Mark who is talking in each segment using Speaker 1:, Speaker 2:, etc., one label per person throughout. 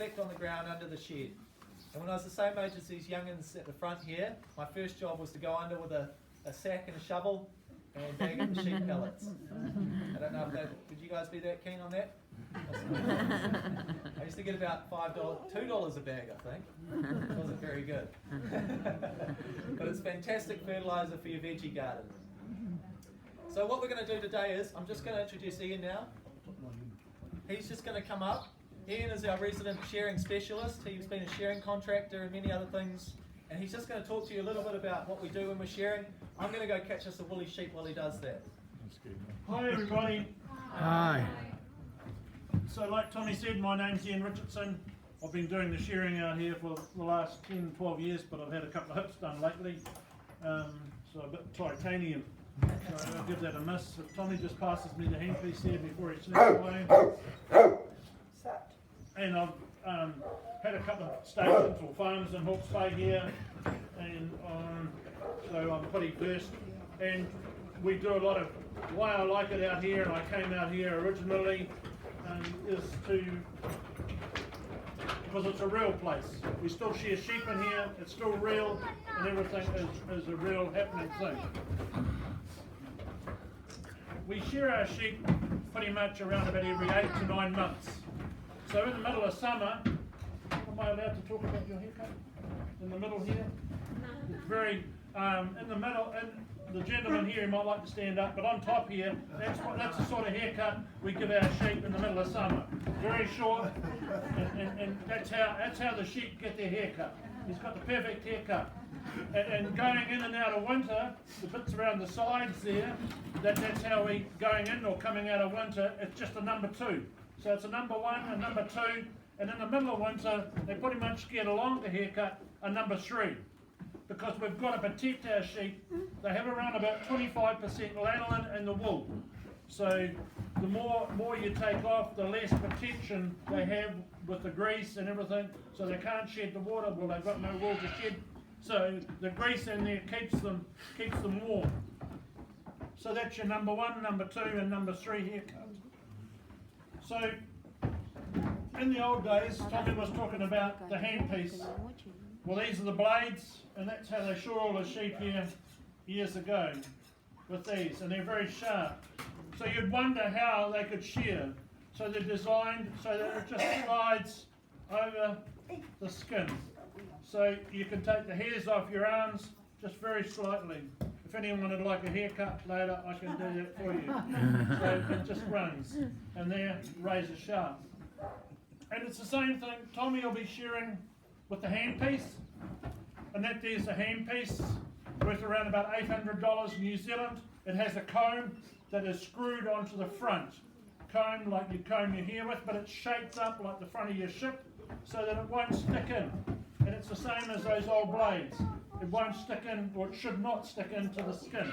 Speaker 1: on the ground under the shed. And when I was the same age as these youngins at the front here, my first job was to go under with a sack and a shovel and bag up the sheep pellets. I don't know if that, would you guys be that keen on that? I used to get about $2 a bag, I think. It wasn't very good. But it's fantastic fertiliser for your veggie garden. So what we're going to do today is, I'm just going to introduce Ian now. He's just going to come up. Ian is our resident shearing specialist. He's been a shearing contractor and many other things. And he's just going to talk to you a little bit about what we do when we're shearing. I'm going to go catch us a woolly sheep while he does that.
Speaker 2: Hi everybody.
Speaker 3: Hi.
Speaker 2: So like Tommy said, my name's Ian Richardson. I've been doing the shearing out here for the last 10, 12 years, but I've had a couple of hips done lately. So a bit titanium. So I'll give that a miss. If Tommy just passes me the handpiece here before he sneaks away. And I've had a couple of stations or farms in Hawke's Bay here, and so I'm pretty versed. And we do a lot of, why I like it out here, and I came out here originally, is because it's a real place. We still shear sheep in here, it's still real, and everything is a real happening thing. We shear our sheep pretty much around about every 8 to 9 months. So in the middle of summer, am I allowed to talk about your haircut? In the middle here? It's very, in the middle, and the gentleman here, he might like to stand up, but on top here, that's the sort of haircut we give our sheep in the middle of summer. Very short, and that's how the sheep get their haircut. He's got the perfect haircut. And going in and out of winter, the bits around the sides there, that's how we, going in or coming out of winter, it's just a number 2. So it's a number 1, a number 2, and in the middle of winter, they pretty much get along the haircut, a number 3. Because we've got to protect our sheep. They have around about 25% lanolin in the wool. So the more you take off, the less protection they have with the grease and everything. So they can't shed the water, well they've got no wool to shed. So the grease in there keeps them warm. So that's your number 1, number 2 and number 3 haircut. So in the old days, Tommy was talking about the handpiece. Well, these are the blades, and that's how they shore all the sheep here years ago with these, and they're very sharp. So you'd wonder how they could shear. So they're designed so that it just slides over the skin. So you can take the hairs off your arms just very slightly. If anyone would like a haircut later, I can do that for you. So it just runs, and they're razor sharp. And it's the same thing. Tommy will be shearing with the handpiece, and that there's a handpiece worth around about $800 New Zealand. It has a comb that is screwed onto the front. Comb like you comb your hair with, but it's shaped up like the front of your ship so that it won't stick in. And it's the same as those old blades. It won't stick in, or it should not stick into the skin.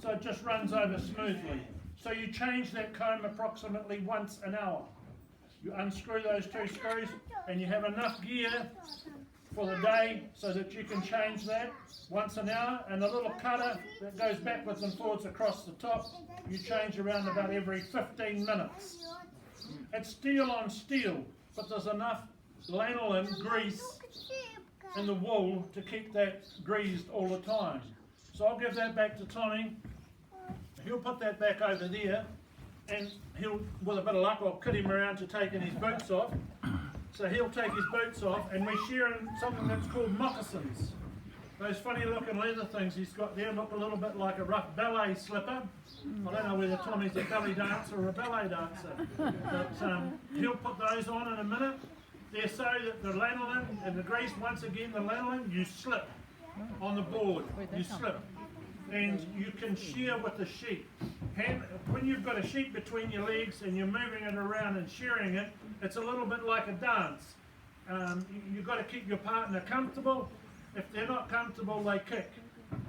Speaker 2: So it just runs over smoothly. So you change that comb approximately once an hour. You unscrew those 2 screws and you have enough gear for the day so that you can change that once an hour, and a little cutter that goes backwards and forwards across the top, you change around about every 15 minutes. It's steel on steel, but there's enough lanolin grease in the wool to keep that greased all the time. So I'll give that back to Tommy. He'll put that back over there, and he'll, with a bit of luck, I'll kid him around to taking his boots off. So he'll take his boots off, and we're shearing something that's called moccasins. Those funny looking leather things he's got there look a little bit like a rough ballet slipper. I don't know whether Tommy's a belly dancer or a ballet dancer. But he'll put those on in a minute. They're so that the lanolin and the grease, once again the lanolin, you slip on the board. You slip. And you can shear with the sheep. When you've got a sheep between your legs and you're moving it around and shearing it, it's a little bit like a dance. You've got to keep your partner comfortable. If they're not comfortable, they kick.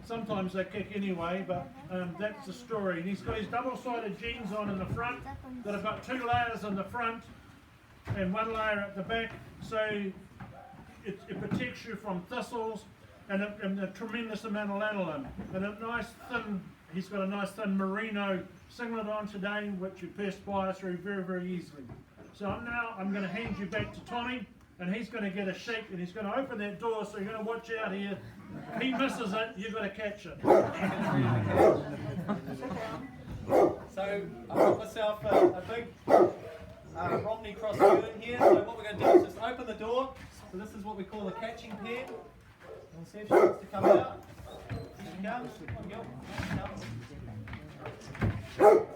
Speaker 2: Sometimes they kick anyway, but that's the story. And he's got his double-sided jeans on in the front that have got 2 layers in the front and 1 layer at the back, so it protects you from thistles and a tremendous amount of lanolin. And a nice thin, he's got a nice thin merino singlet on today, which you perspire through very, very easily. So I'm going to hand you back to Tommy, and he's going to get a sheep, and he's going to open that door, so you're going to watch out here. If he misses it, you've got to catch it.
Speaker 1: So I've got myself a big Romney cross spoon here. So what we're going to do is just open the door. So this is what we call the catching pen. We'll see if she wants to come out. Here she comes. Come on, girl.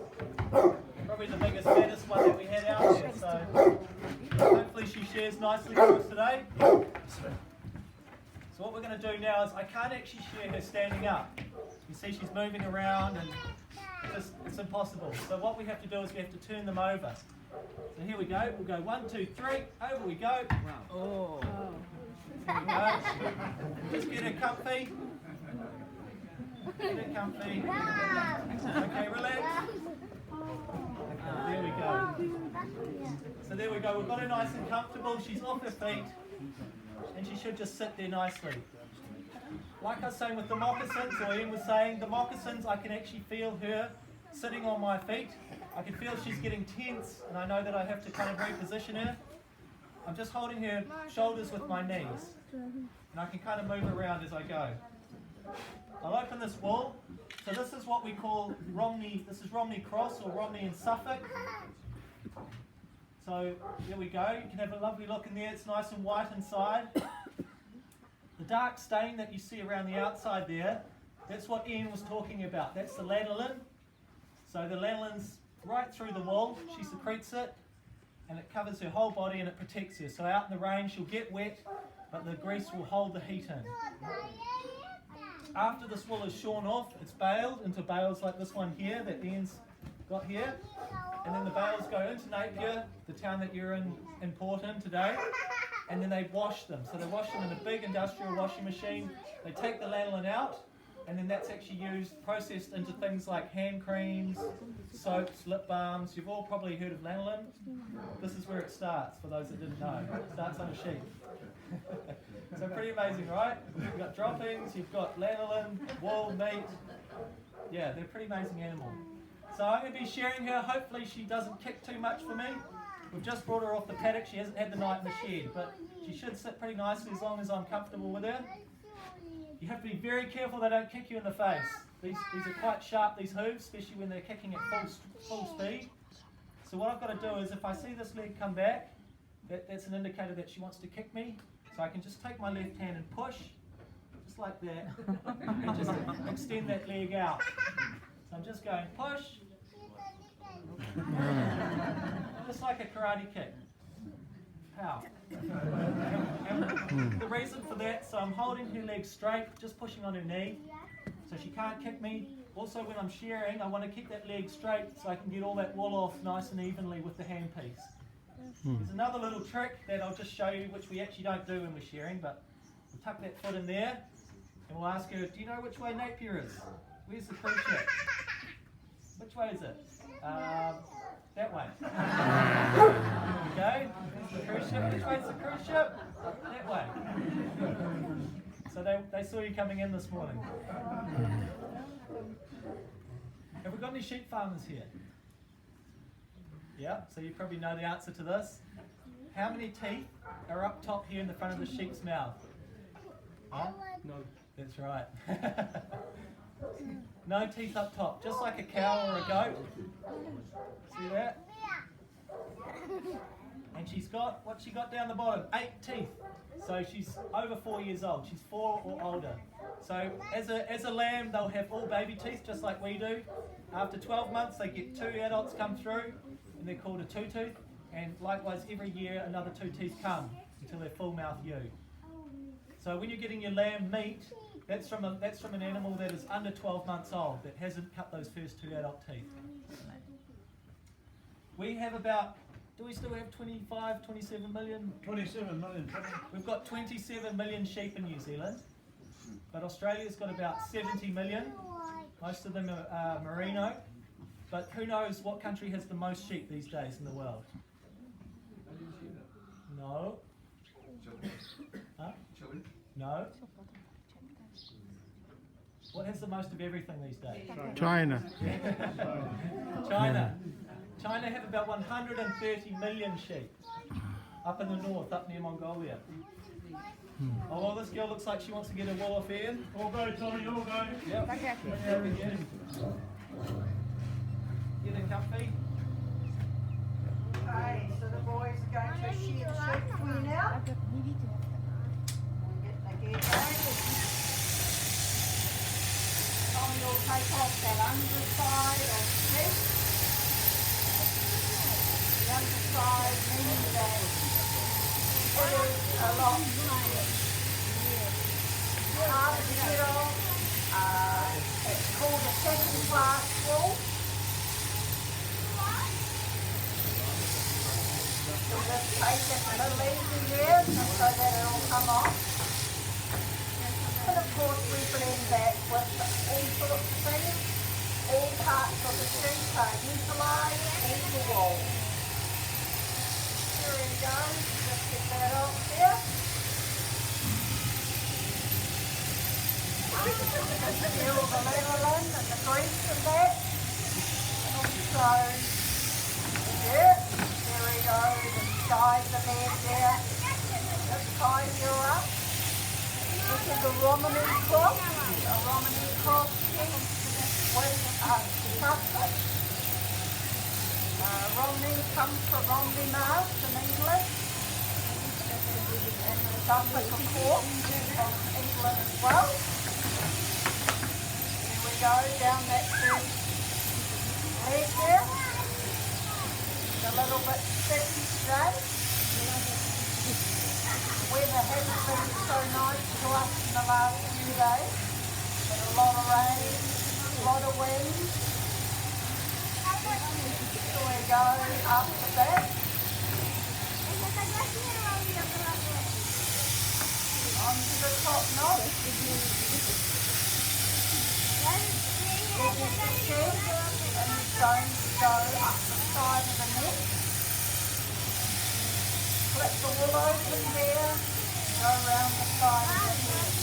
Speaker 1: Probably the biggest, fattest one that we had out there. So hopefully she shares nicely for us today. So what we're going to do now is I can't actually share her standing up. You see she's moving around and it's impossible. So what we have to do is we have to turn them over. So here we go. We'll go 1, 2, 3. Over we go. Oh. Here we go. Just get her comfy. Get her comfy. Okay, relax. Okay, there we go. So there we go. We've got her nice and comfortable. She's off her feet. And she should just sit there nicely. Like I was saying with the moccasins, or Ian was saying, the moccasins, I can actually feel her sitting on my feet. I can feel she's getting tense, and I know that I have to kind of reposition her. I'm just holding her shoulders with my knees, and I can kind of move around as I go. I'll open this wool. So this is what we call Romney, this is Romney Cross, or Romney in Suffolk. So there we go. You can have a lovely look in there. It's nice and white inside. The dark stain that you see around the outside there, that's what Ian was talking about. That's the lanolin. So the lanolin's right through the wool. She secretes it, and it covers her whole body and it protects her. So out in the rain she'll get wet, but the grease will hold the heat in. After this wool is shorn off, it's baled into bales like this one here that Ian's got here. And then the bales go into Napier, the town that you're in port in today, and then they wash them. So they wash them in a big industrial washing machine. They take the lanolin out, and then that's actually processed into things like hand creams, soaps, lip balms. You've all probably heard of lanolin. This is where it starts, for those that didn't know. It starts on a sheep. So pretty amazing, right? You've got droppings, you've got lanolin, wool, meat. Yeah, they're a pretty amazing animal. So I'm going to be sharing her. Hopefully she doesn't kick too much for me. We've just brought her off the paddock. She hasn't had the night in the shed, but she should sit pretty nicely as long as I'm comfortable with her. You have to be very careful they don't kick you in the face. These are quite sharp, these hooves, especially when they're kicking at full speed. So what I've got to do is, if I see this leg come back, that's an indicator that she wants to kick me. So I can just take my left hand and push, just like that, and just extend that leg out. So I'm just going push, just like a karate kick. Pow. And the reason for that, so I'm holding her leg straight, just pushing on her knee, so she can't kick me. Also when I'm shearing, I want to keep that leg straight so I can get all that wool off nice and evenly with the handpiece. There's another little trick that I'll just show you, which we actually don't do when we're shearing, but we'll tuck that foot in there, and we'll ask her, do you know which way Napier is? Where's the cruise ship? Which way is it? That way. There we go. There's the cruise ship. Which way's the cruise ship? That way. So they saw you coming in this morning. Have we got any sheep farmers here? Yeah, so you probably know the answer to this. How many teeth are up top here in the front of the sheep's mouth? Huh? No. That's right. No teeth up top, just like a cow or a goat. See that? And she's got, what's she got down the bottom? 8 teeth. So she's over 4 years old. She's 4 or older. So as a lamb, they'll have all baby teeth, just like we do. After 12 months, they get 2 adults come through, and they're called a 2-tooth. And likewise, every year, another 2 teeth come until they're full mouth ewe. So when you're getting your lamb meat, that's from an animal that is under 12 months old, that hasn't cut those first 2 adult teeth. We have about, do we still have 25, 27 million?
Speaker 2: 27 million.
Speaker 1: We've got 27 million sheep in New Zealand, but Australia's got about 70 million. Most of them are merino, but who knows what country has the most sheep these days in the world? No. Huh? No. What has the most of everything these days?
Speaker 3: China.
Speaker 1: China. China have about 130 million sheep up in the north, up near Mongolia. Oh, well, this girl looks like she wants to get a wool off Ian.
Speaker 2: All go, Tommy, all go.
Speaker 1: Yep. Get in comfy.
Speaker 3: Okay, so the boys are going to shear the sheep for you now. We'll get the gear going. Tommy will take off that underside of the sheep. The underside means that it is a lot harder to get off. It's called a second class wool. So just take it a little easy there just so that it'll come off. And of course we blend that with all sorts of things. All parts of the sheep are utilised in the wool. There we go, just get that off there. Feel the lanolin and the grease of that. And also the dirt. There we go, the sides of there there. Just tie you up. This is a Romany cloth. A Romany cloth sheet with chocolate. Romney comes from Romney Mars in England. And the chocolate of course from England as well. Here we go, down that first leg there. A little bit sticky today. The weather hasn't been so nice to us in the last few days. But a lot of rain, a lot of wind. Here we go, up the back. Onto the top knot. This is the shed, and it's going to go up the side of the neck. Flip the wool open there, go around the side of the head.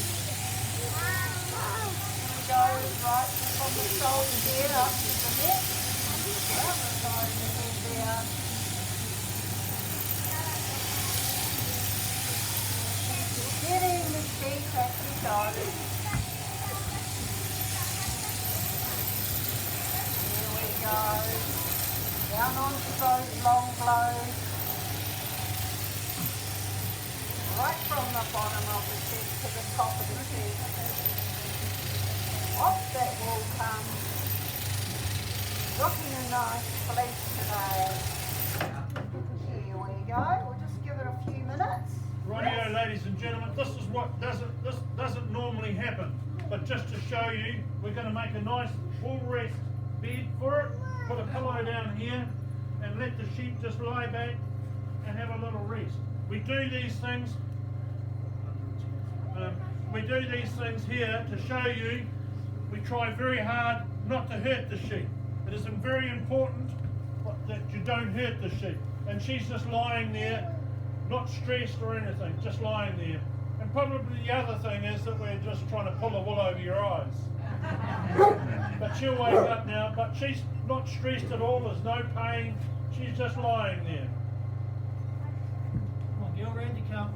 Speaker 3: Here we go, right from the shoulder there up to the neck. Around the side of the head there. Getting the sheep as we go. Here we go. Down onto those long blows. Right from the bottom of the sheep to the top of the sheep. Off that wool comes. Looking a nice fleece today. Here we go. We'll just give it a few minutes.
Speaker 2: Rightio, ladies and gentlemen, this is what doesn't normally happen. But just to show you, we're going to make a nice full rest bed for it. Put a pillow down here and let the sheep just lie back and have a little rest. We do these things. Here to show you. We try very hard not to hurt the sheep. It is very important that you don't hurt the sheep. And she's just lying there, not stressed or anything, just lying there. And probably the other thing is that we're just trying to pull the wool over your eyes. But she'll wake up now, but she's not stressed at all, there's no pain, she's just lying there.
Speaker 1: Come on, girl, Randy, come.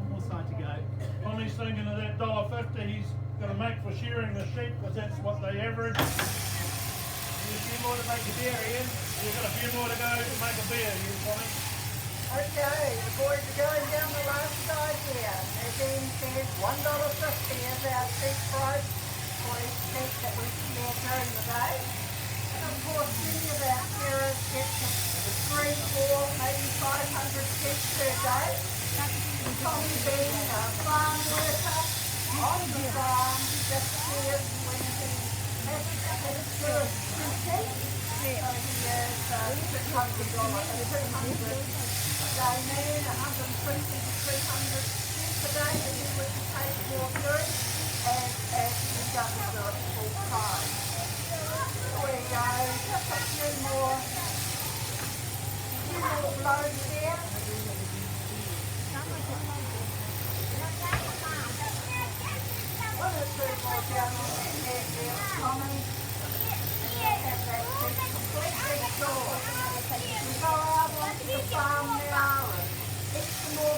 Speaker 1: One more side to go.
Speaker 2: Tommy's thinking of that $1.50 he's going to make for shearing the sheep, because that's what they average.
Speaker 1: There's a few more to make a beer, Ian.
Speaker 2: You've got a few more to go to make a beer, you Tommy.
Speaker 3: Okay, the boys are going down the last side here. As Ian says, $1.50 is our cheap price for each sheep that we shear during the day. And of course, many of our shearers get to 3, 4, maybe 500 sheep per day. Tommy being a farm worker on the farm, just shears when he has his first sheep. So he is $200 a day man, 120 to 300 a day, and he would take more through as he doesn't do it full time. There we go, just a few more blows there. 1 or 2 more down on that head there, Tommy. And we'll have that it's completely short. We go out onto the farm now and fix them all